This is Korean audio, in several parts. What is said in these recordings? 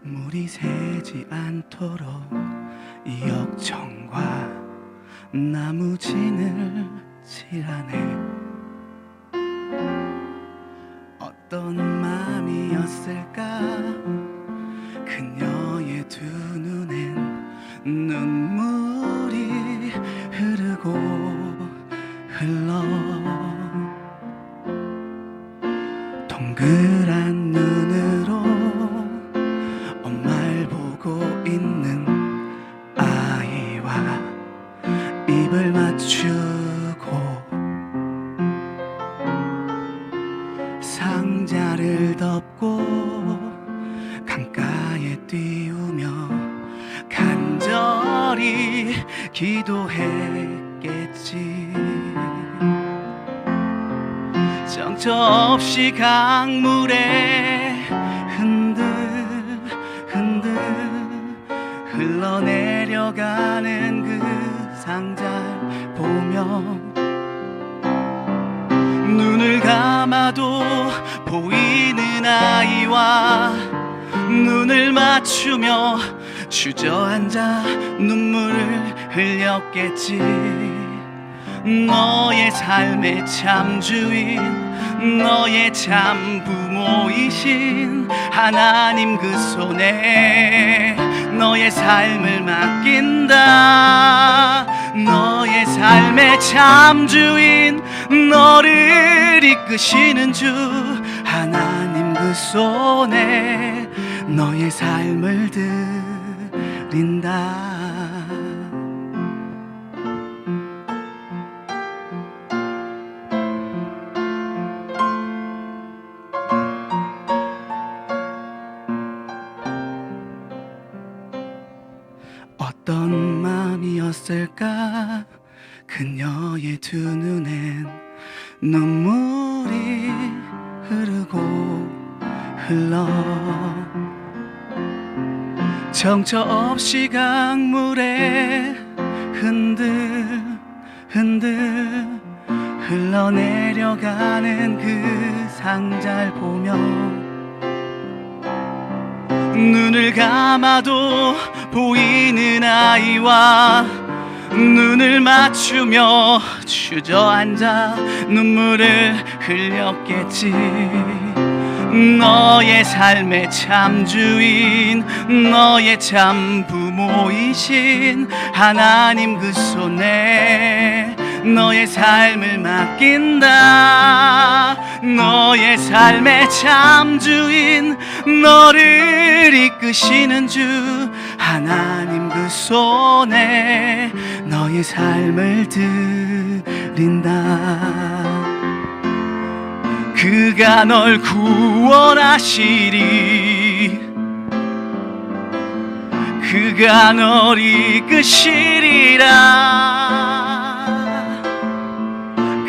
물이 새지 않도록 역청과 나무진을 칠하네. 어떤 마음이었을까 그녀의 두 눈엔 눈물이 흐르고 흘러 동그란 눈으로 엄마를 보고 있는 아이와 입을 맞추고 상자를 덮고 강가에 띄우며 간절히 기도했겠지. 정처 없이 강물에 흔들 흘러내려가는 그 상자를 보며 눈을 감아도 보이는 아이와 눈을 맞추며 주저앉아 눈물을 흘렸겠지. 너의 삶의 참 주인, 너의 참 부모이신 하나님 그 손에 너의 삶을 맡긴다. 너의 삶의 참 주인, 너를 이끄시는 주 하나님 그 손에 너의 삶을 드린다. 어떤 마음이었을까 그녀의 두 눈엔 눈물이 흐르고 흘러 정처 없이 강물에 흔들 흘러내려가는 그 상자를 보며 눈을 감아도 보이는 아이와 눈을 맞추며 주저앉아 눈물을 흘렸겠지. 너의 삶의 참 주인, 너의 참 부모이신 하나님 그 손에 너의 삶을 맡긴다. 너의 삶의 참 주인, 너를 이끄시는 주 하나님 그 손에 너의 삶을 드린다. 그가 널 구원하시리, 그가 널 이끄시리라.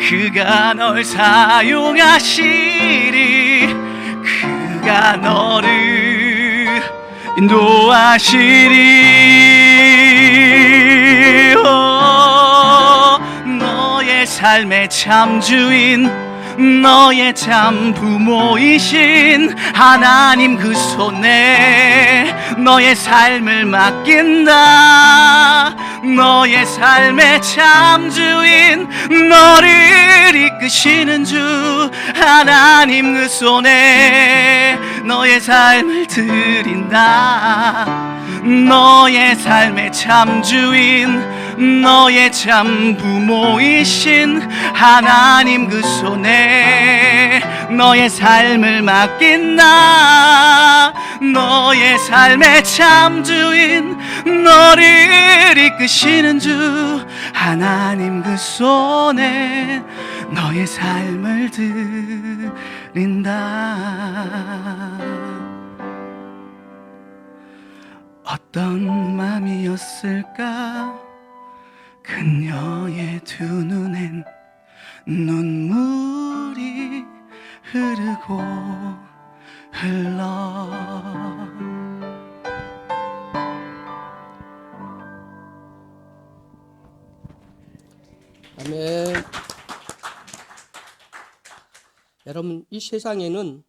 그가 널 사용하시리, 그가 너를 인도하시리. 너의 삶의 참 주인, 너의 참 부모이신 하나님 그 손에 너의 삶을 맡긴다. 너의 삶의 참 주인, 너를 이끄시는 주 하나님 그 손에 너의 삶을 드린다. 너의 삶의 참 주인, 너의 참 부모이신 하나님 그 손에 너의 삶을 맡긴다. 너의 삶의 참 주인, 너를 이끄시는 주 하나님 그 손에 너의 삶을 드린다. 어떤 맘이었을까 그녀의 두 눈엔 눈물이 흐르고 흘러 아멘. 여러분, 이 세상에는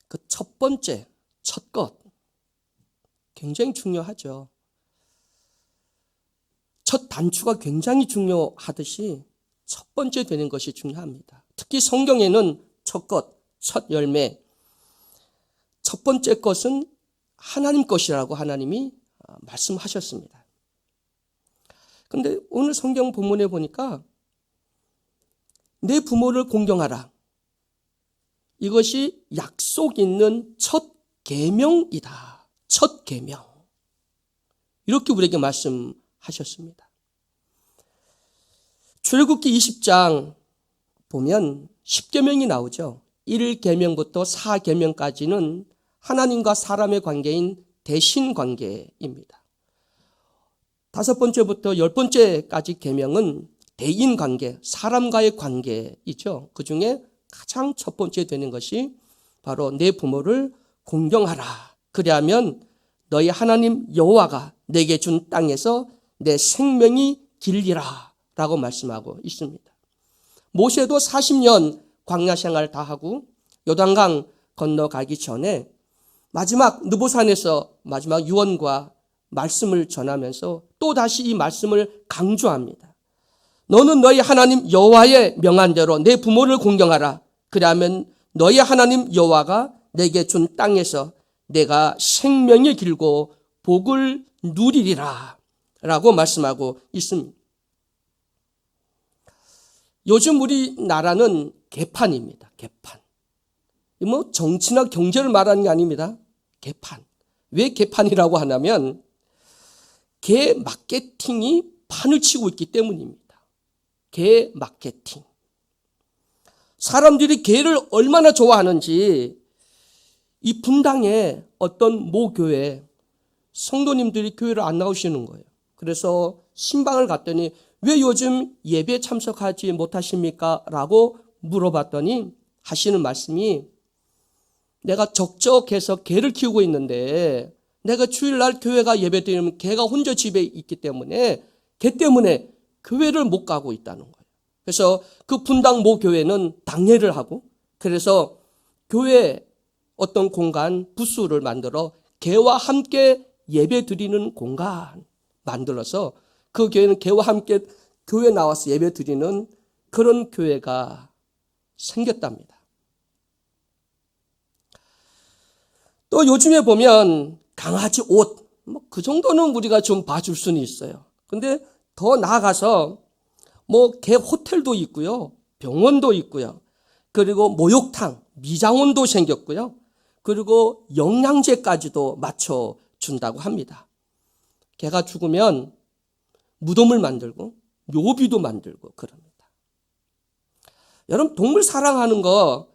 그 첫 번째, 첫 것. 굉장히 중요하죠. 첫 단추가 굉장히 중요하듯이 첫 번째 되는 것이 중요합니다. 특히 성경에는 첫 것, 첫 열매, 첫 번째 것은 하나님 것이라고 하나님이 말씀하셨습니다. 그런데 오늘 성경 본문에 보니까 내 부모를 공경하라. 이것이 약속 있는 첫 계명이다. 첫 계명. 이렇게 우리에게 말씀하셨습니다. 출애굽기 20장 보면 10계명이 나오죠. 1계명부터 4계명까지는 하나님과 사람의 관계인 대신 관계입니다. 5번째부터 10번째까지 계명은 대인 관계, 사람과의 관계이죠. 그 중에 가장 첫 번째 되는 것이 바로 내 부모를 공경하라. 그리하면 너희 하나님 여호와가 내게 준 땅에서 내 생명이 길리라 라고 말씀하고 있습니다. 모세도 40년 광야 생활 다 하고 요단강 건너가기 전에 마지막 느보산에서 마지막 유언과 말씀을 전하면서 또다시 이 말씀을 강조합니다. 너는 너희 하나님 여호와의 명한 대로 내 부모를 공경하라. 그러면 너희 하나님 여호와가 내게 준 땅에서 내가 생명이 길고 복을 누리리라 라고 말씀하고 있습니다. 요즘 우리나라는 개판입니다. 개판. 뭐 정치나 경제를 말하는 게 아닙니다. 개판. 왜 개판이라고 하냐면 개 마케팅이 판을 치고 있기 때문입니다. 개 마케팅. 사람들이 개를 얼마나 좋아하는지 이 분당에 어떤 모교회 성도님들이 교회를 안 나오시는 거예요. 그래서 신방을 갔더니 왜 요즘 예배 참석하지 못하십니까? 라고 물어봤더니 하시는 말씀이 내가 적적해서 개를 키우고 있는데 내가 주일날 교회가 예배 드리면 개가 혼자 집에 있기 때문에 개 때문에 교회를 못 가고 있다는 거예요. 그래서 그 분당 모교회는 당례를 하고 그래서 교회 어떤 공간 부스를 만들어 개와 함께 예배 드리는 공간 만들어서 그 교회는 개와 함께 교회 나와서 예배 드리는 그런 교회가 생겼답니다. 또 요즘에 보면 강아지 옷, 뭐 그 정도는 우리가 좀 봐줄 수는 있어요. 근데 더 나아가서 뭐 개 호텔도 있고요. 병원도 있고요. 그리고 목욕탕, 미장원도 생겼고요. 그리고 영양제까지도 맞춰준다고 합니다. 개가 죽으면 무덤을 만들고 묘비도 만들고 그럽니다. 여러분 동물 사랑하는 거,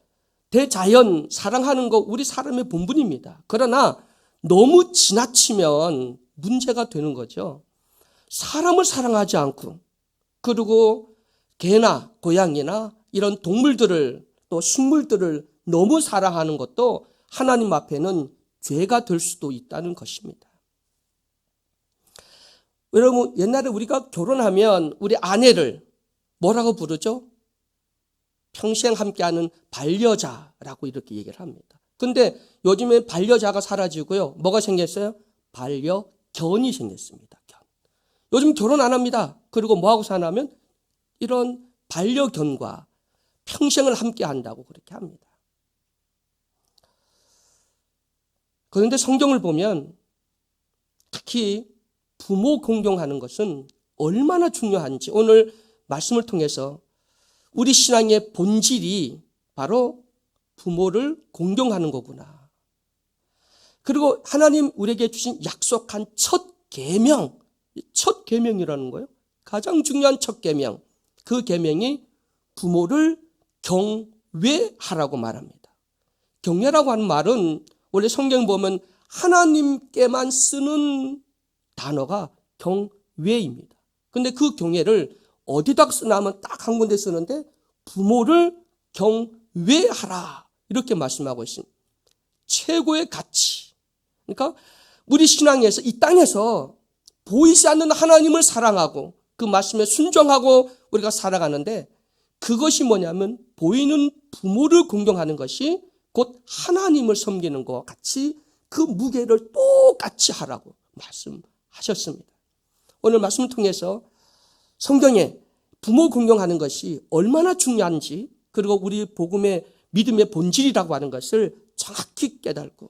대자연 사랑하는 거 우리 사람의 본분입니다. 그러나 너무 지나치면 문제가 되는 거죠. 사람을 사랑하지 않고 그리고 개나 고양이나 이런 동물들을 또 식물들을 너무 사랑하는 것도 하나님 앞에는 죄가 될 수도 있다는 것입니다. 여러분 옛날에 우리가 결혼하면 우리 아내를 뭐라고 부르죠? 평생 함께하는 반려자라고 이렇게 얘기를 합니다. 근데 요즘에 반려자가 사라지고요. 뭐가 생겼어요? 반려견이 생겼습니다. 견. 요즘 결혼 안 합니다. 그리고 뭐하고 사냐면 이런 반려견과 평생을 함께 한다고 그렇게 합니다. 그런데 성경을 보면 특히 부모 공경하는 것은 얼마나 중요한지 오늘 말씀을 통해서 우리 신앙의 본질이 바로 부모를 공경하는 거구나. 그리고 하나님 우리에게 주신 약속한 첫 계명, 첫 계명이라는 거예요. 가장 중요한 첫 계명. 그 계명이 부모를 경외하라고 말합니다. 경외라고 하는 말은 원래 성경 보면 하나님께만 쓰는 단어가 경외입니다. 근데 그 경외를 어디다 쓰나 하면 딱 한 군데 쓰는데 부모를 경외하라 이렇게 말씀하고 있습니다. 최고의 가치. 그러니까 우리 신앙에서 이 땅에서 보이지 않는 하나님을 사랑하고 그 말씀에 순종하고 우리가 살아가는데 그것이 뭐냐면 보이는 부모를 공경하는 것이 곧 하나님을 섬기는 것과 같이 그 무게를 똑같이 하라고 말씀하셨습니다. 오늘 말씀을 통해서 성경에 부모 공경하는 것이 얼마나 중요한지, 그리고 우리 복음의 믿음의 본질이라고 하는 것을 정확히 깨닫고,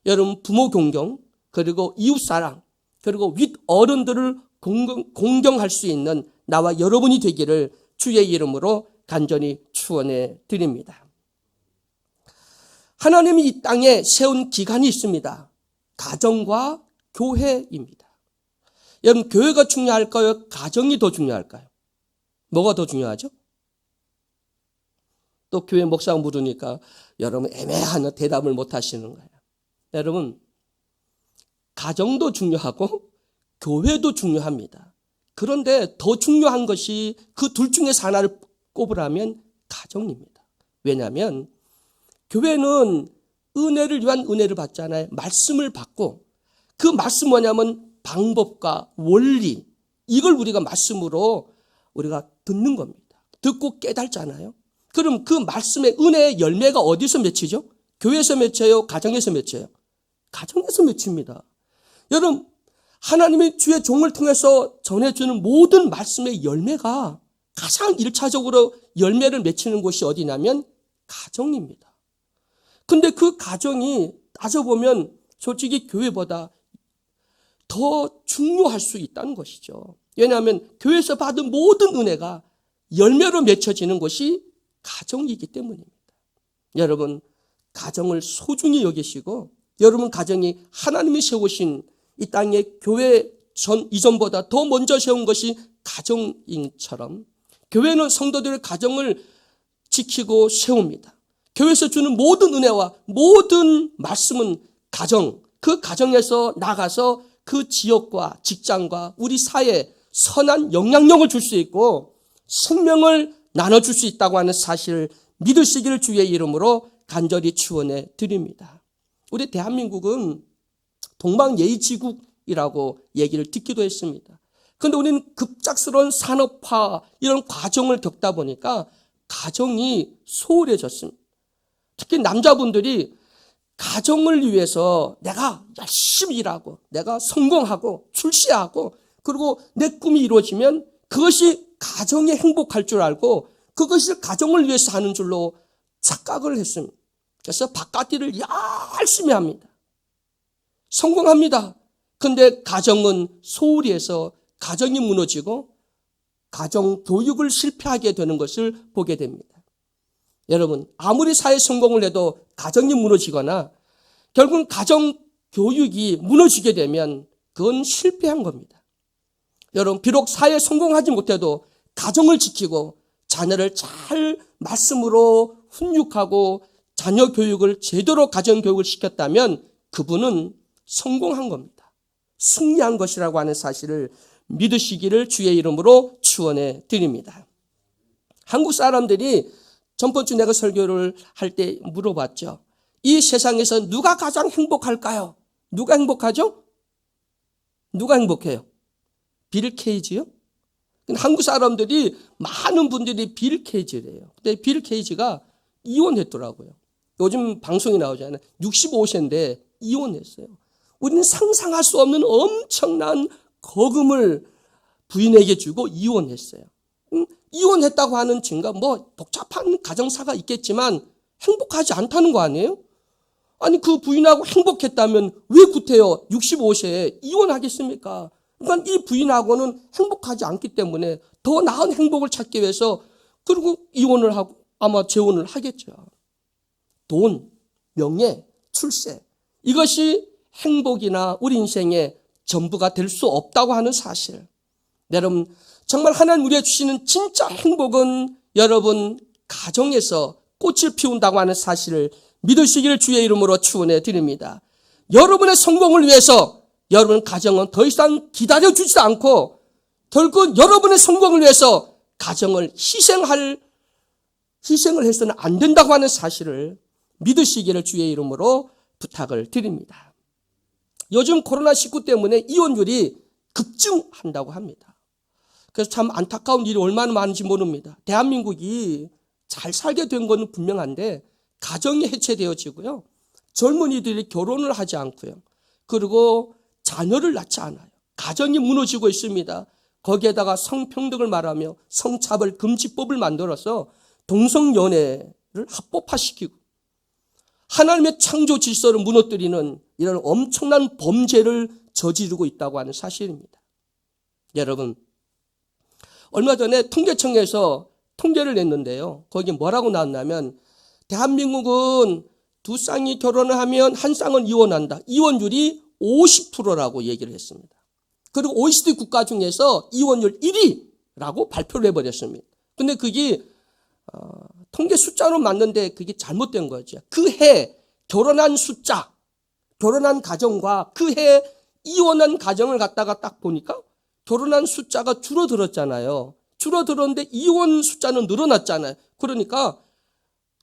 여러분 부모 공경, 그리고 이웃사랑, 그리고 윗 어른들을 공경할 수 있는 나와 여러분이 되기를 주의 이름으로 간절히 축원해 드립니다. 하나님이 이 땅에 세운 기관이 있습니다. 가정과 교회입니다. 여러분, 교회가 중요할까요? 가정이 더 중요할까요? 뭐가 더 중요하죠? 또 교회 목사가 물으니까 여러분 애매한 대답을 못 하시는 거예요. 여러분, 가정도 중요하고 교회도 중요합니다. 그런데 더 중요한 것이 그 둘 중에서 하나를 꼽으라면 가정입니다. 왜냐하면 교회는 은혜를 위한 은혜를 받잖아요. 말씀을 받고, 그 말씀 뭐냐면 방법과 원리, 이걸 우리가 말씀으로 우리가 듣는 겁니다. 듣고 깨달잖아요. 그럼 그 말씀의 은혜의 열매가 어디서 맺히죠? 교회에서 맺혀요? 가정에서 맺혀요? 가정에서 맺힙니다. 여러분, 하나님의 주의 종을 통해서 전해주는 모든 말씀의 열매가 가장 1차적으로 열매를 맺히는 곳이 어디냐면 가정입니다. 근데 그 가정이 따져보면 솔직히 교회보다 더 중요할 수 있다는 것이죠. 왜냐하면 교회에서 받은 모든 은혜가 열매로 맺혀지는 곳이 가정이기 때문입니다. 여러분, 가정을 소중히 여기시고, 여러분 가정이 하나님이 세우신 이 땅의 교회 이전보다 더 먼저 세운 것이 가정인처럼, 교회는 성도들의 가정을 지키고 세웁니다. 교회에서 주는 모든 은혜와 모든 말씀은 가정, 그 가정에서 나가서 그 지역과 직장과 우리 사회에 선한 영향력을 줄 수 있고 생명을 나눠줄 수 있다고 하는 사실을 믿으시기를 주의 이름으로 간절히 축원해 드립니다. 우리 대한민국은 동방예의지국이라고 얘기를 듣기도 했습니다. 그런데 우리는 급작스러운 산업화 이런 과정을 겪다 보니까 가정이 소홀해졌습니다. 특히 남자분들이 가정을 위해서 내가 열심히 일하고 내가 성공하고 출세하고 그리고 내 꿈이 이루어지면 그것이 가정이 행복할 줄 알고 그것을 가정을 위해서 하는 줄로 착각을 했습니다. 그래서 바깥 일을 열심히 합니다. 성공합니다. 그런데 가정은 소홀히 해서 가정이 무너지고 가정 교육을 실패하게 되는 것을 보게 됩니다. 여러분, 아무리 사회 성공을 해도 가정이 무너지거나 결국은 가정 교육이 무너지게 되면 그건 실패한 겁니다. 여러분, 비록 사회에 성공하지 못해도 가정을 지키고 자녀를 잘 말씀으로 훈육하고 자녀 교육을 제대로 가정 교육을 시켰다면 그분은 성공한 겁니다. 승리한 것이라고 하는 사실을 믿으시기를 주의 이름으로 축원해 드립니다. 한국 사람들이 전번 주 내가 설교를 할 때 물어봤죠. 이 세상에서 누가 가장 행복할까요? 누가 행복하죠? 누가 행복해요? 빌 게이츠요? 한국 사람들이 많은 분들이 빌 게이츠래요. 근데 빌 게이츠가 이혼했더라고요. 요즘 방송이 나오잖아요. 65세인데 이혼했어요. 우리는 상상할 수 없는 엄청난 거금을 부인에게 주고 이혼했어요. 이혼했다고 하는 증거, 복잡한 가정사가 있겠지만 행복하지 않다는 거 아니에요? 아니, 그 부인하고 행복했다면 왜 구태여 65세에 이혼하겠습니까? 그러니까 이 부인하고는 행복하지 않기 때문에 더 나은 행복을 찾기 위해서 그리고 이혼을 하고 아마 재혼을 하겠죠. 돈, 명예, 출세, 이것이 행복이나 우리 인생의 전부가 될 수 없다고 하는 사실. 여러분, 정말 하나님 우리에게 주시는 진짜 행복은 여러분 가정에서 꽃을 피운다고 하는 사실을 믿으시기를 주의 이름으로 축원해 드립니다. 여러분의 성공을 위해서 여러분 가정은 더 이상 기다려주지도 않고 결국 여러분의 성공을 위해서 가정을 희생을 해서는 안 된다고 하는 사실을 믿으시기를 주의 이름으로 부탁을 드립니다. 요즘 코로나19 때문에 이혼율이 급증한다고 합니다. 그래서 참 안타까운 일이 얼마나 많은지 모릅니다. 대한민국이 잘 살게 된 것은 분명한데 가정이 해체되어지고요. 젊은이들이 결혼을 하지 않고요. 그리고 자녀를 낳지 않아요. 가정이 무너지고 있습니다. 거기에다가 성평등을 말하며 성차별 금지법을 만들어서 동성연애를 합법화시키고 하나님의 창조 질서를 무너뜨리는 이런 엄청난 범죄를 저지르고 있다고 하는 사실입니다. 여러분, 얼마 전에 통계청에서 통계를 냈는데요. 거기 뭐라고 나왔냐면 대한민국은 두 쌍이 결혼을 하면 한 쌍은 이혼한다. 이혼율이 50%라고 얘기를 했습니다. 그리고 OECD 국가 중에서 이혼율 1위라고 발표를 해버렸습니다. 근데 그게 통계 숫자로 맞는데 그게 잘못된 거죠. 그 해 결혼한 숫자, 결혼한 가정과 그 해 이혼한 가정을 갖다가 딱 보니까 결혼한 숫자가 줄어들었잖아요. 줄어들었는데 이혼 숫자는 늘어났잖아요. 그러니까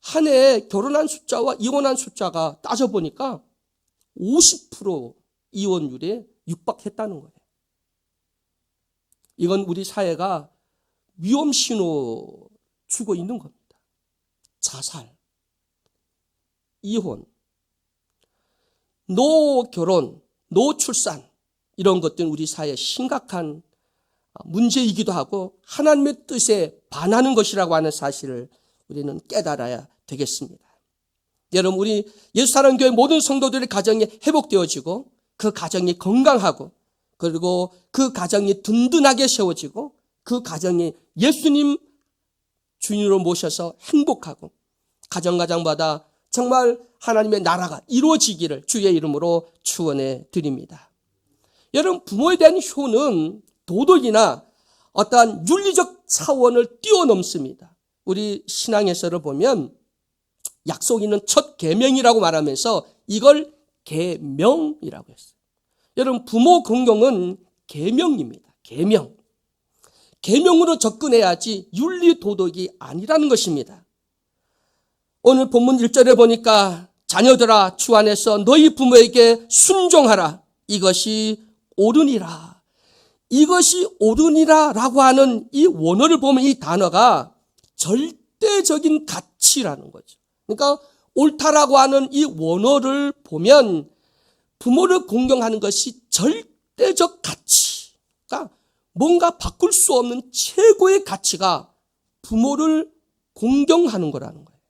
한 해 결혼한 숫자와 이혼한 숫자가 따져보니까 50% 이혼율에 육박했다는 거예요. 이건 우리 사회가 위험 신호 주고 있는 겁니다. 자살, 이혼, 노결혼, 노출산 이런 것들은 우리 사회의 심각한 문제이기도 하고 하나님의 뜻에 반하는 것이라고 하는 사실을 우리는 깨달아야 되겠습니다. 여러분, 우리 예수사랑교회 모든 성도들의 가정이 회복되어지고 그 가정이 건강하고 그리고 그 가정이 든든하게 세워지고 그 가정이 예수님 주인으로 모셔서 행복하고 가정마다 정말 하나님의 나라가 이루어지기를 주의 이름으로 축원해 드립니다. 여러분, 부모에 대한 효는 도덕이나 어떠한 윤리적 차원을 뛰어넘습니다. 우리 신앙에서를 보면 약속 있는 첫 계명이라고 말하면서 이걸 계명이라고 했어요. 여러분, 부모 공경은 계명입니다. 계명. 계명으로 접근해야지 윤리 도덕이 아니라는 것입니다. 오늘 본문 1절에 보니까 자녀들아 주 안에서 너희 부모에게 순종하라. 이것이 옳으니라. 이것이 옳으니라 라고 하는 이 원어를 보면 이 단어가 절대적인 가치라는 거죠. 그러니까 옳다라고 하는 이 원어를 보면 부모를 공경하는 것이 절대적 가치. 그러니까 뭔가 바꿀 수 없는 최고의 가치가 부모를 공경하는 거라는 거예요.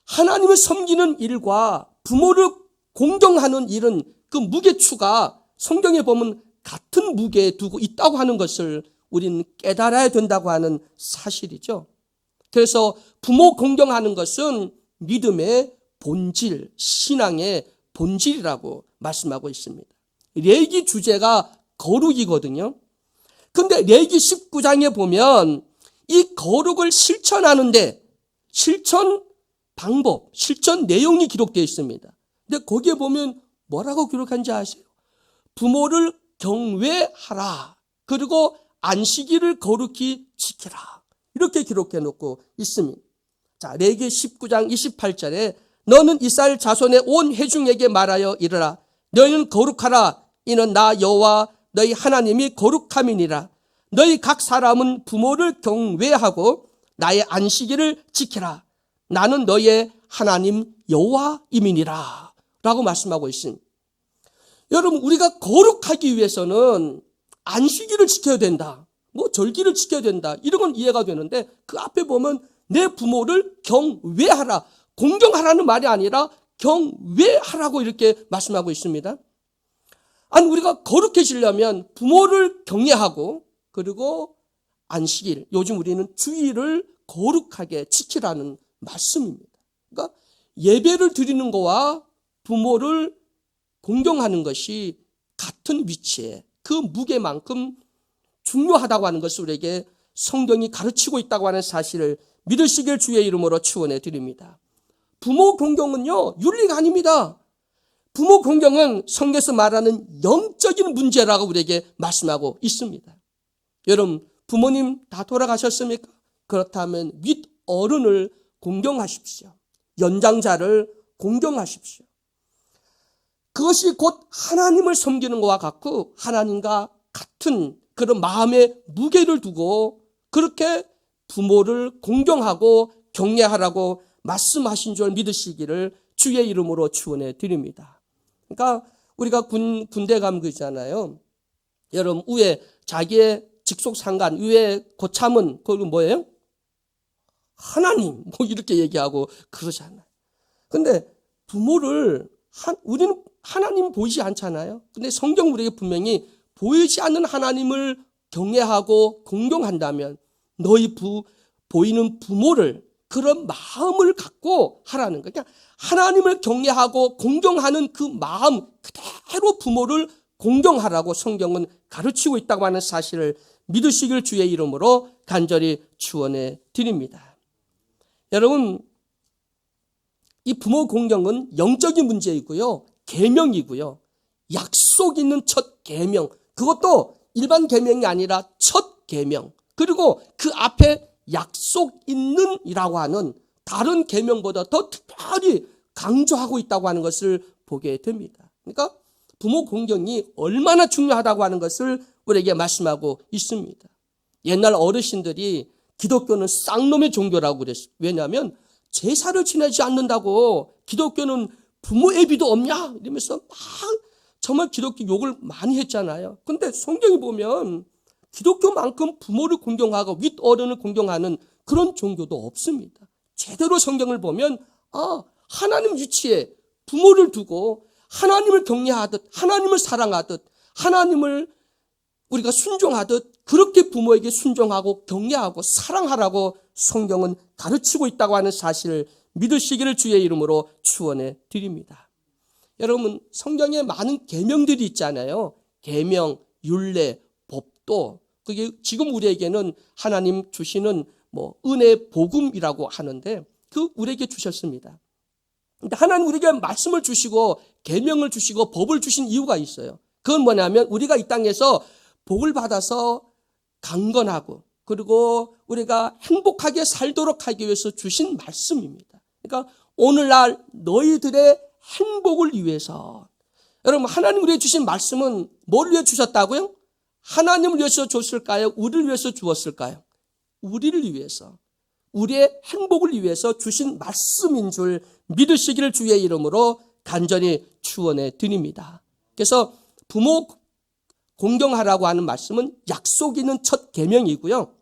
하나님을 섬기는 일과 부모를 공경하는 일은 그 무게추가 성경에 보면 같은 무게에 두고 있다고 하는 것을 우리는 깨달아야 된다고 하는 사실이죠. 그래서 부모 공경하는 것은 믿음의 본질, 신앙의 본질이라고 말씀하고 있습니다. 레위기 주제가 거룩이거든요. 근데 레위기 19장에 보면 이 거룩을 실천하는데 실천 방법, 실천 내용이 기록되어 있습니다. 근데 거기에 보면 뭐라고 기록한지 아세요? 부모를 경외하라. 그리고 안식일을 거룩히 지키라. 이렇게 기록해 놓고 있습니다. 자, 레위기 19장 28절에 너는 이스라엘 자손의 온 회중에게 말하여 이르라. 너희는 거룩하라. 이는 나 여호와 너희 하나님이 거룩함이니라. 너희 각 사람은 부모를 경외하고 나의 안식일을 지키라. 나는 너의 하나님 여호와임이니라. 라고 말씀하고 있습니다. 여러분, 우리가 거룩하기 위해서는 안식일을 지켜야 된다. 뭐 절기를 지켜야 된다. 이런 건 이해가 되는데 그 앞에 보면 내 부모를 경외하라. 공경하라는 말이 아니라 경외하라고 이렇게 말씀하고 있습니다. 아니, 우리가 거룩해지려면 부모를 경외하고 그리고 안식일, 요즘 우리는 주일을 거룩하게 지키라는 말씀입니다. 그러니까 예배를 드리는 거와 부모를 공경하는 것이 같은 위치에 그 무게만큼 중요하다고 하는 것을 우리에게 성경이 가르치고 있다고 하는 사실을 믿으시길 주의 이름으로 축원해 드립니다. 부모 공경은요, 윤리가 아닙니다. 부모 공경은 성경에서 말하는 영적인 문제라고 우리에게 말씀하고 있습니다. 여러분, 부모님 다 돌아가셨습니까? 그렇다면 윗어른을 공경하십시오. 연장자를 공경하십시오. 그것이 곧 하나님을 섬기는 것과 같고 하나님과 같은 그런 마음의 무게를 두고 그렇게 부모를 공경하고 경외하라고 말씀하신 줄 믿으시기를 주의 이름으로 축원해 드립니다. 그러니까 우리가 군대 가면 그러잖아요. 여러분 위에 자기의 직속 상관 위에 고참은 그거 뭐예요? 하나님 뭐 이렇게 얘기하고 그러잖아요. 근데 부모를 우리는 하나님 보이지 않잖아요. 근데 성경 우리에게 분명히 보이지 않는 하나님을 경외하고 공경한다면 너희 보이는 부모를 그런 마음을 갖고 하라는 거예요. 그러니까 하나님을 경외하고 공경하는 그 마음 그대로 부모를 공경하라고 성경은 가르치고 있다고 하는 사실을 믿으시길 주의 이름으로 간절히 축원해 드립니다. 여러분 이 부모 공경은 영적인 문제이고요. 계명이고요. 약속 있는 첫 계명. 그것도 일반 계명이 아니라 첫 계명. 그리고 그 앞에 약속 있는이라고 하는 다른 계명보다 더 특별히 강조하고 있다고 하는 것을 보게 됩니다. 그러니까 부모 공경이 얼마나 중요하다고 하는 것을 우리에게 말씀하고 있습니다. 옛날 어르신들이 기독교는 쌍놈의 종교라고 그랬어요. 왜냐하면 제사를 지내지 않는다고 기독교는 부모 애비도 없냐? 이러면서 막 정말 기독교 욕을 많이 했잖아요. 근데 성경에 보면 기독교만큼 부모를 공경하고 윗어른을 공경하는 그런 종교도 없습니다. 제대로 성경을 보면 하나님 위치에 부모를 두고 하나님을 경외하듯 하나님을 사랑하듯 하나님을 우리가 순종하듯 그렇게 부모에게 순종하고 경외하고 사랑하라고 성경은 가르치고 있다고 하는 사실을 믿으시기를 주의 이름으로 축원해 드립니다. 여러분 성경에 많은 계명들이 있잖아요. 계명, 율례, 법도 그게 지금 우리에게는 하나님 주시는 은혜 복음이라고 하는데 그 우리에게 주셨습니다. 근데 하나님 우리에게 말씀을 주시고 계명을 주시고 법을 주신 이유가 있어요. 그건 뭐냐면 우리가 이 땅에서 복을 받아서 강건하고 그리고 우리가 행복하게 살도록 하기 위해서 주신 말씀입니다. 그러니까 오늘날 너희들의 행복을 위해서 여러분 하나님 우리에게 주신 말씀은 뭘 위해 주셨다고요? 하나님을 위해서 줬을까요? 우리를 위해서 주었을까요? 우리를 위해서 우리의 행복을 위해서 주신 말씀인 줄 믿으시기를 주의 이름으로 간절히 축원해 드립니다. 그래서 부모 공경하라고 하는 말씀은 약속 있는 첫 계명이고요.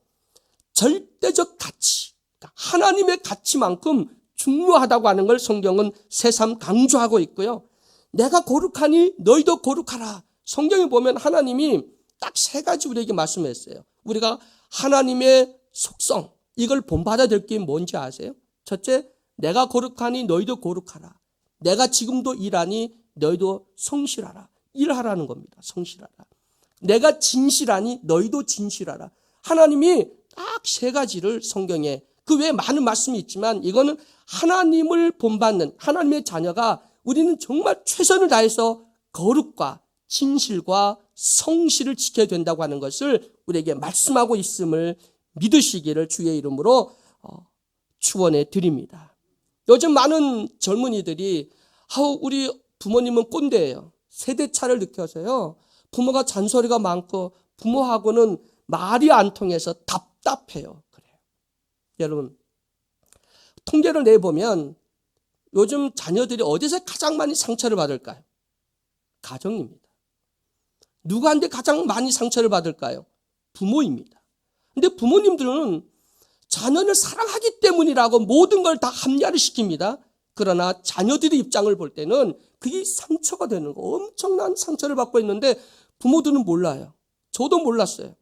절대적 가치, 하나님의 가치만큼 중요하다고 하는 걸 성경은 새삼 강조하고 있고요. 내가 거룩하니 너희도 거룩하라. 성경에 보면 하나님이 딱 세 가지 우리에게 말씀했어요. 우리가 하나님의 속성, 이걸 본받아야 될 게 뭔지 아세요? 첫째, 내가 거룩하니 너희도 거룩하라. 내가 지금도 일하니 너희도 성실하라. 일하라는 겁니다. 성실하라. 내가 진실하니 너희도 진실하라. 하나님이 딱 세 가지를 성경에 그 외에 많은 말씀이 있지만 이거는 하나님을 본받는 하나님의 자녀가 우리는 정말 최선을 다해서 거룩과 진실과 성실을 지켜야 된다고 하는 것을 우리에게 말씀하고 있음을 믿으시기를 주의 이름으로 축원해 드립니다. 요즘 많은 젊은이들이 우리 부모님은 꼰대예요. 세대차를 느껴서요. 부모가 잔소리가 많고 부모하고는 말이 안 통해서 답답해요. 그래요. 여러분 통계를 내보면 요즘 자녀들이 어디서 가장 많이 상처를 받을까요? 가정입니다. 누구한테 가장 많이 상처를 받을까요? 부모입니다. 근데 부모님들은 자녀를 사랑하기 때문이라고 모든 걸 다 합리화를 시킵니다. 그러나 자녀들의 입장을 볼 때는 그게 상처가 되는 거, 엄청난 상처를 받고 있는데 부모들은 몰라요. 저도 몰랐어요.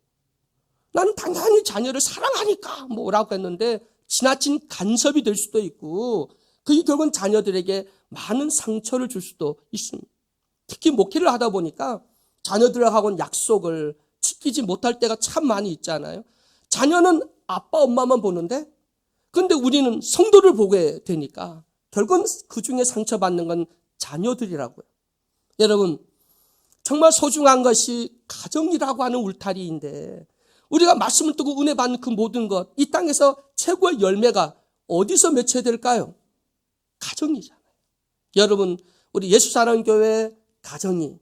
나는 당연히 자녀를 사랑하니까 뭐라고 했는데 지나친 간섭이 될 수도 있고 그게 결국은 자녀들에게 많은 상처를 줄 수도 있습니다. 특히 목회를 하다 보니까 자녀들하고는 약속을 지키지 못할 때가 참 많이 있잖아요. 자녀는 아빠 엄마만 보는데 근데 우리는 성도를 보게 되니까 결국은 그중에 상처받는 건 자녀들이라고요. 여러분 정말 소중한 것이 가정이라고 하는 울타리인데 우리가 말씀을 듣고 은혜 받는 그 모든 것, 이 땅에서 최고의 열매가 어디서 맺혀야 될까요? 가정이잖아요. 여러분 우리 예수사랑교회 가정이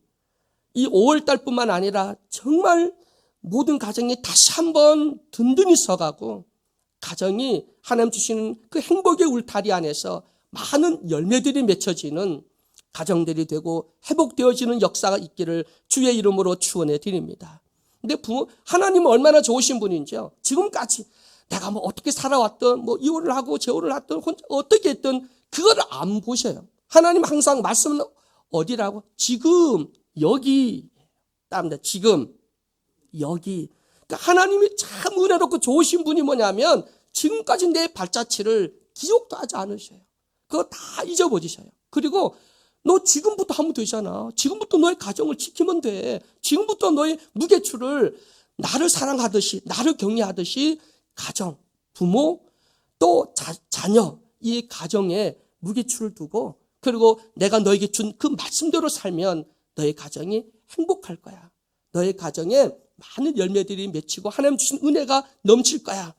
이 5월달뿐만 아니라 정말 모든 가정이 다시 한번 든든히 서가고 가정이 하나님 주시는 그 행복의 울타리 안에서 많은 열매들이 맺혀지는 가정들이 되고 회복되어지는 역사가 있기를 주의 이름으로 축원해 드립니다. 근데 하나님은 얼마나 좋으신 분인지요. 지금까지 내가 뭐 어떻게 살아왔든 뭐 이혼을 하고 재혼을 했든 어떻게 했든 그거를 안 보셔요. 하나님 항상 말씀은 어디라고? 지금 여기. 따릅니다. 지금 여기. 그러니까 하나님이 참 은혜롭고 좋으신 분이 뭐냐면 지금까지 내 발자취를 기억도 하지 않으셔요. 그거 다 잊어버리셔요. 그리고 너 지금부터 하면 되잖아. 지금부터 너의 가정을 지키면 돼. 지금부터 너의 무게추를 나를 사랑하듯이, 나를 경외하듯이 가정, 부모, 또 자녀, 이 가정에 무게추를 두고 그리고 내가 너에게 준 그 말씀대로 살면 너의 가정이 행복할 거야. 너의 가정에 많은 열매들이 맺히고 하나님 주신 은혜가 넘칠 거야.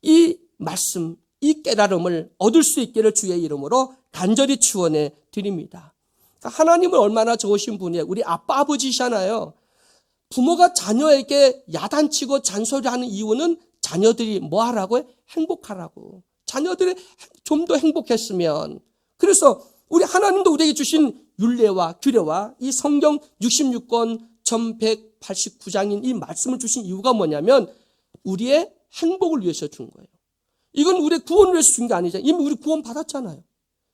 이 말씀, 이 깨달음을 얻을 수 있기를 주의 이름으로 간절히 축원해 드립니다. 하나님은 얼마나 좋으신 분이에요. 우리 아빠 아버지시잖아요. 부모가 자녀에게 야단치고 잔소리하는 이유는 자녀들이 뭐 하라고요? 행복하라고. 자녀들이 좀 더 행복했으면. 그래서 우리 하나님도 우리에게 주신 율례와 규례와 이 성경 66권 1189장인 이 말씀을 주신 이유가 뭐냐면 우리의 행복을 위해서 준 거예요. 이건 우리의 구원을 위해서 준 게 아니잖아요. 이미 우리 구원 받았잖아요.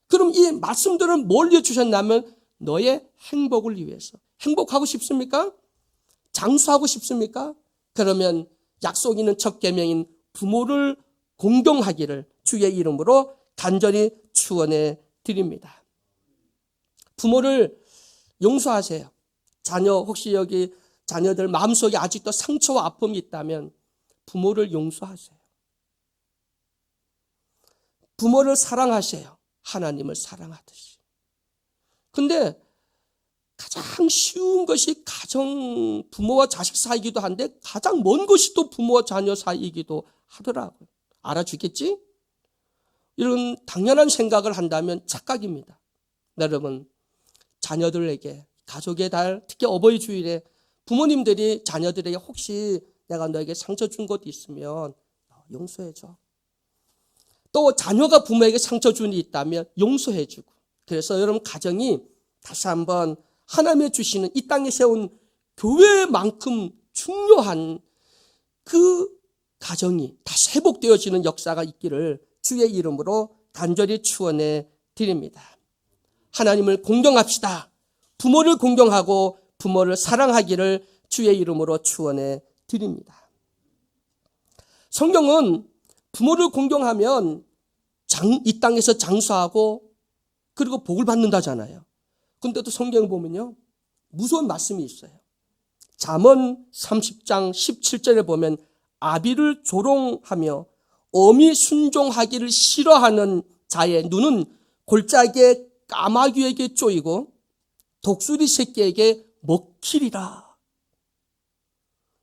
그럼 이 말씀들은 뭘 위해 주셨냐면 너의 행복을 위해서. 행복하고 싶습니까? 장수하고 싶습니까? 그러면 약속 있는 첫 계명인 부모를 공경하기를 주의 이름으로 간절히 축원해 드립니다. 부모를 용서하세요. 자녀 혹시 여기 자녀들 마음속에 아직도 상처와 아픔이 있다면 부모를 용서하세요. 부모를 사랑하세요. 하나님을 사랑하듯이. 근데 가장 쉬운 것이 가정, 부모와 자식 사이이기도 한데 가장 먼 것이 또 부모와 자녀 사이이기도 하더라고요. 알아주겠지? 이런 당연한 생각을 한다면 착각입니다. 여러분, 자녀들에게 가족의 달, 특히 어버이 주일에 부모님들이 자녀들에게 혹시 내가 너에게 상처 준 것도 있으면 용서해줘. 또 자녀가 부모에게 상처 준 일이 있다면 용서해주고. 그래서 여러분 가정이 다시 한번 하나님의 주시는 이 땅에 세운 교회만큼 중요한 그 가정이 다시 회복되어지는 역사가 있기를 주의 이름으로 간절히 축원해 드립니다. 하나님을 공경합시다. 부모를 공경하고 부모를 사랑하기를 주의 이름으로 축원해 드립니다. 성경은 부모를 공경하면 이 땅에서 장수하고 그리고 복을 받는다잖아요. 근데 또 성경 보면요. 무서운 말씀이 있어요. 잠언 30장 17절에 보면 아비를 조롱하며 어미 순종하기를 싫어하는 자의 눈은 골짜기에 까마귀에게 쪼이고 독수리 새끼에게 먹히리라.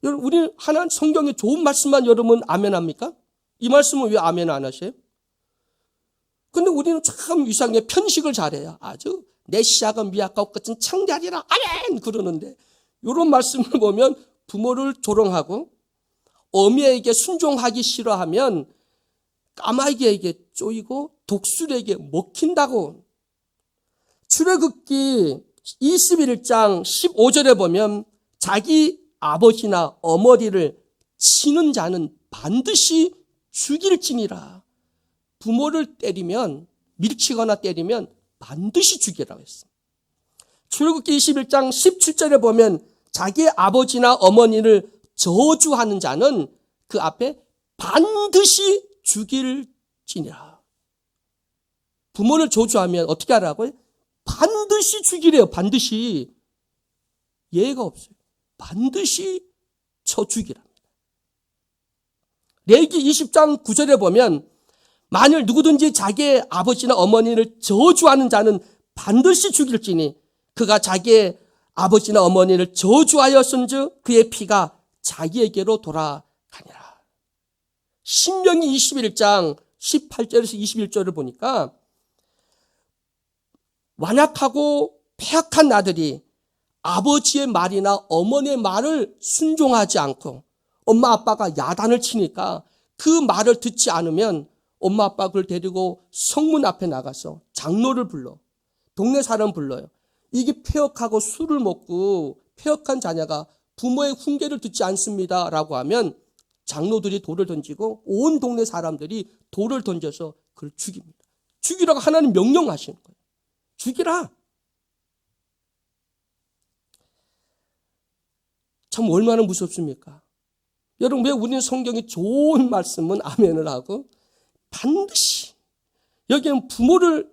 여러분, 우리 하나님 성경에 좋은 말씀만 여러분 아멘합니까? 이 말씀은 왜 아멘 안 하세요? 근데 우리는 참 이상하게 편식을 잘해요. 아주 내 시작은 미약하고 끝은 창대하리라. 아멘! 그러는데 이런 말씀을 보면 부모를 조롱하고 어미에게 순종하기 싫어하면 까마귀에게 쪼이고 독수리에게 먹힌다고. 출애굽기 21장 15절에 보면 자기 아버지나 어머니를 치는 자는 반드시 죽일지니라. 부모를 때리면, 밀치거나 때리면 반드시 죽이라고 했습니다. 출애굽기 21장 17절에 보면 자기 아버지나 어머니를 저주하는 자는 그 앞에 반드시 죽일지니라. 부모를 저주하면 어떻게 하라고요? 반드시 죽이래요. 반드시. 예외가 없어요. 반드시 쳐 죽이랍니다. 레위기 20장 9절에 보면 만일 누구든지 자기의 아버지나 어머니를 저주하는 자는 반드시 죽일지니 그가 자기의 아버지나 어머니를 저주하였은즉 그의 피가 자기에게로 돌아가니라. 신명기 21장 18절에서 21절을 보니까 완악하고 폐악한 나들이 아버지의 말이나 어머니의 말을 순종하지 않고 엄마 아빠가 야단을 치니까 그 말을 듣지 않으면 엄마 아빠 그걸 데리고 성문 앞에 나가서 장로를 불러. 동네 사람 불러요. 이게 폐역하고 술을 먹고 폐역한 자녀가 부모의 훈계를 듣지 않습니다 라고 하면 장로들이 돌을 던지고 온 동네 사람들이 돌을 던져서 그를 죽입니다. 죽이라고 하나님 명령하시는 거예요. 죽이라. 참 얼마나 무섭습니까? 여러분, 왜 우리는 성경이 좋은 말씀은 아멘을 하고 반드시 여기는 부모를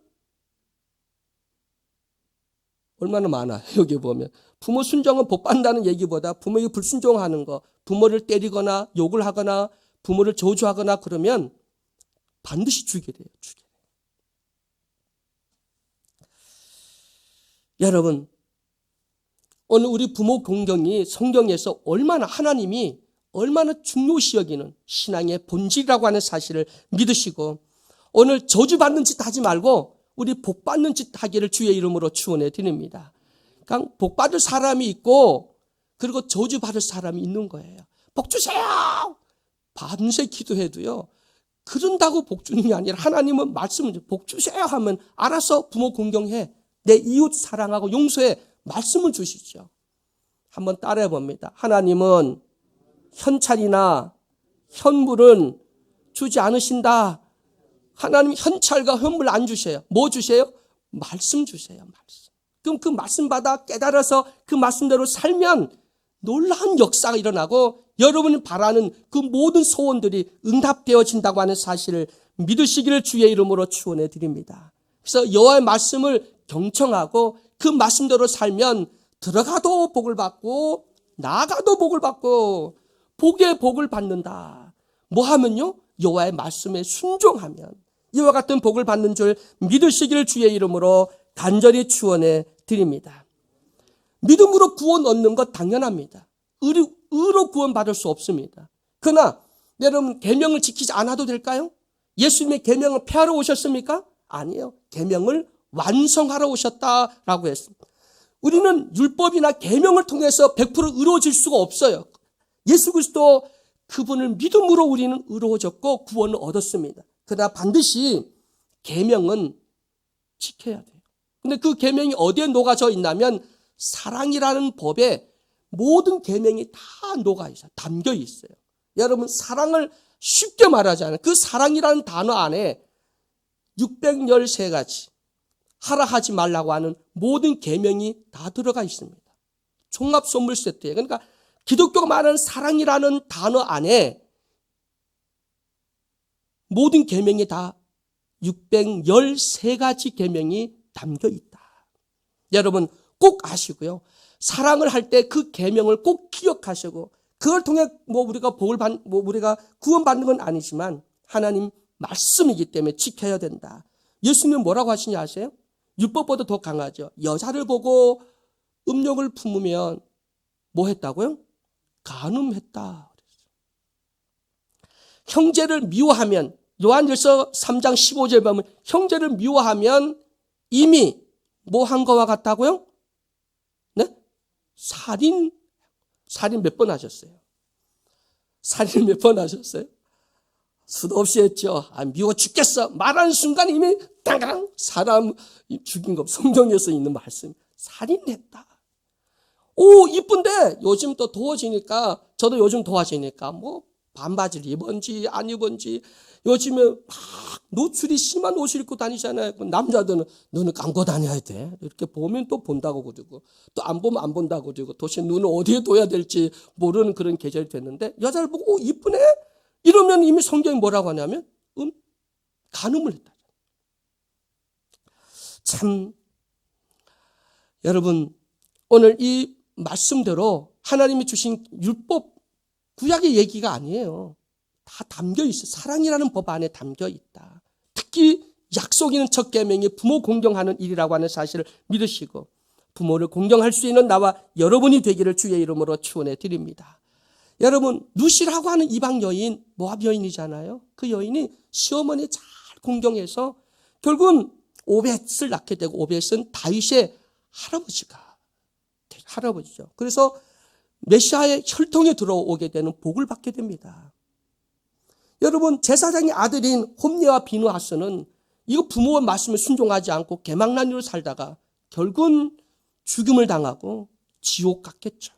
얼마나 많아요. 여기 보면 부모 순종은 복 받는다는 얘기보다 부모에게 불순종하는 거, 부모를 때리거나 욕을 하거나 부모를 저주하거나 그러면 반드시 죽이래요. 죽이래요. 여러분, 오늘 우리 부모 공경이 성경에서 얼마나 하나님이 얼마나 중요시 여기는 신앙의 본질이라고 하는 사실을 믿으시고 오늘 저주받는 짓 하지 말고 우리 복받는 짓 하기를 주의 이름으로 축원해 드립니다. 그러니까 복받을 사람이 있고 그리고 저주받을 사람이 있는 거예요. 복 주세요! 밤새 기도해도요. 그런다고 복 주는 게 아니라 하나님은 말씀을 복 주세요 하면 알아서 부모 공경해. 내 이웃 사랑하고 용서해. 말씀을 주시죠. 한번 따라해 봅니다. 하나님은 현찰이나 현물은 주지 않으신다. 하나님 현찰과 현물 안 주세요. 뭐 주세요? 말씀 주세요. 말씀. 그럼 그 말씀 받아 깨달아서 그 말씀대로 살면 놀라운 역사가 일어나고 여러분이 바라는 그 모든 소원들이 응답되어진다고 하는 사실을 믿으시기를 주의 이름으로 축원해 드립니다. 그래서 여호와의 말씀을 경청하고 그 말씀대로 살면 들어가도 복을 받고 나가도 복을 받고 복의 복을 받는다. 뭐 하면요? 여호와의 말씀에 순종하면 이와 같은 복을 받는 줄 믿으시기를 주의 이름으로 간절히 축원해 드립니다. 믿음으로 구원 얻는 것 당연합니다. 의로 구원 받을 수 없습니다. 그러나 여러분 계명을 지키지 않아도 될까요? 예수님의 계명을 폐하러 오셨습니까? 아니에요. 계명을 완성하러 오셨다라고 했습니다. 우리는 율법이나 계명을 통해서 100% 의로워질 수가 없어요. 예수 그리스도 그분을 믿음으로 우리는 의로워졌고 구원을 얻었습니다. 그러나 반드시 계명은 지켜야 돼요. 근데 그 계명이 어디에 녹아져 있냐면 사랑이라는 법에 모든 계명이 다 녹아 있어요. 담겨 있어요. 여러분 사랑을 쉽게 말하잖아요. 그 사랑이라는 단어 안에 613가지 하라 하지 말라고 하는 모든 계명이 다 들어가 있습니다. 종합 선물 세트예요. 그러니까 기독교가 말하는 사랑이라는 단어 안에 모든 계명이 다 613가지 계명이 담겨 있다. 여러분 꼭 아시고요. 사랑을 할 때 그 계명을 꼭 기억하시고 그걸 통해 우리가 우리가 구원받는 건 아니지만 하나님 말씀이기 때문에 지켜야 된다. 예수님은 뭐라고 하시냐 아세요? 율법보다 더 강하죠. 여자를 보고 음욕을 품으면 뭐 했다고요? 간음했다. 형제를 미워하면 요한일서 3장 15절 보면 형제를 미워하면 이미 뭐 한 거와 같다고요? 네? 살인 몇 번 하셨어요? 살인 몇 번 하셨어요? 수도 없이 했죠. 미워 죽겠어. 말하는 순간 이미 땅땅 사람 죽인 거 성경에서 있는 말씀. 살인했다. 오 이쁜데 요즘 또 더워지니까 저도 요즘 더워지니까 뭐 반바지를 입은지 안 입은지 요즘에 막 노출이 심한 옷을 입고 다니잖아요. 남자들은 눈을 감고 다녀야 돼. 이렇게 보면 또 본다고 그러고 또 안 보면 안 본다고 그러고 도대체 눈을 어디에 둬야 될지 모르는 그런 계절이 됐는데 여자를 보고 이쁘네? 이러면 이미 성경이 뭐라고 하냐면 간음을 했다. 참 여러분 오늘 이 말씀대로 하나님이 주신 율법 구약의 얘기가 아니에요. 다 담겨 있어요. 사랑이라는 법 안에 담겨 있다. 특히 약속 있는 첫 계명이 부모 공경하는 일이라고 하는 사실을 믿으시고 부모를 공경할 수 있는 나와 여러분이 되기를 주의 이름으로 축원해 드립니다. 여러분 루시라고 하는 이방 여인 모압 여인이잖아요. 그 여인이 시어머니 잘 공경해서 결국은 오벳을 낳게 되고 오벳은 다윗의 할아버지죠. 그래서 메시아의 혈통에 들어오게 되는 복을 받게 됩니다. 여러분 제사장의 아들인 홈리와 비느하스는 이거 부모의 말씀에 순종하지 않고 개망난이로 살다가 결국은 죽임을 당하고 지옥 갔겠죠.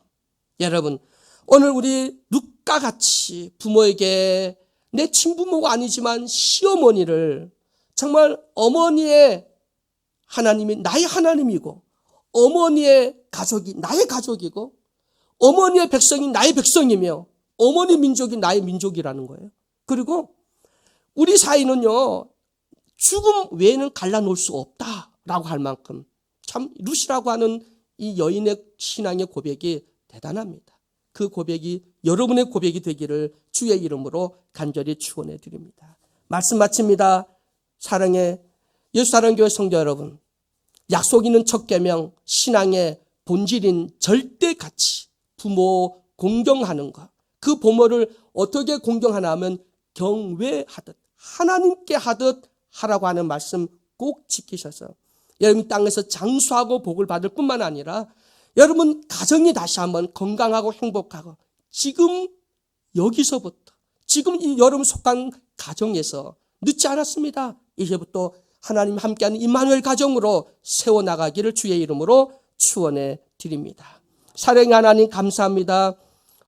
여러분 오늘 우리 룻과 같이 부모에게 내 친부모가 아니지만 시어머니를 정말 어머니의 하나님이 나의 하나님이고 어머니의 가족이 나의 가족이고 어머니의 백성이 나의 백성이며 어머니 민족이 나의 민족이라는 거예요. 그리고 우리 사이는요 죽음 외에는 갈라놓을 수 없다라고 할 만큼 참 룻이라고 하는 이 여인의 신앙의 고백이 대단합니다. 그 고백이 여러분의 고백이 되기를 주의 이름으로 간절히 축원해 드립니다. 말씀 마칩니다. 사랑의 예수사랑교회 성도 여러분, 약속 있는 첫 계명 신앙의 본질인 절대 가치, 부모 공경하는 것. 그 부모를 어떻게 공경하나 하면 경외하듯 하나님께 하듯 하라고 하는 말씀 꼭 지키셔서 여러분 땅에서 장수하고 복을 받을 뿐만 아니라 여러분 가정이 다시 한번 건강하고 행복하고 지금 여기서부터 지금 이 여러분 속한 가정에서 늦지 않았습니다. 이제부터 하나님 함께하는 임마누엘 가정으로 세워나가기를 주의 이름으로 축원해 드립니다. 사랑의 하나님 감사합니다.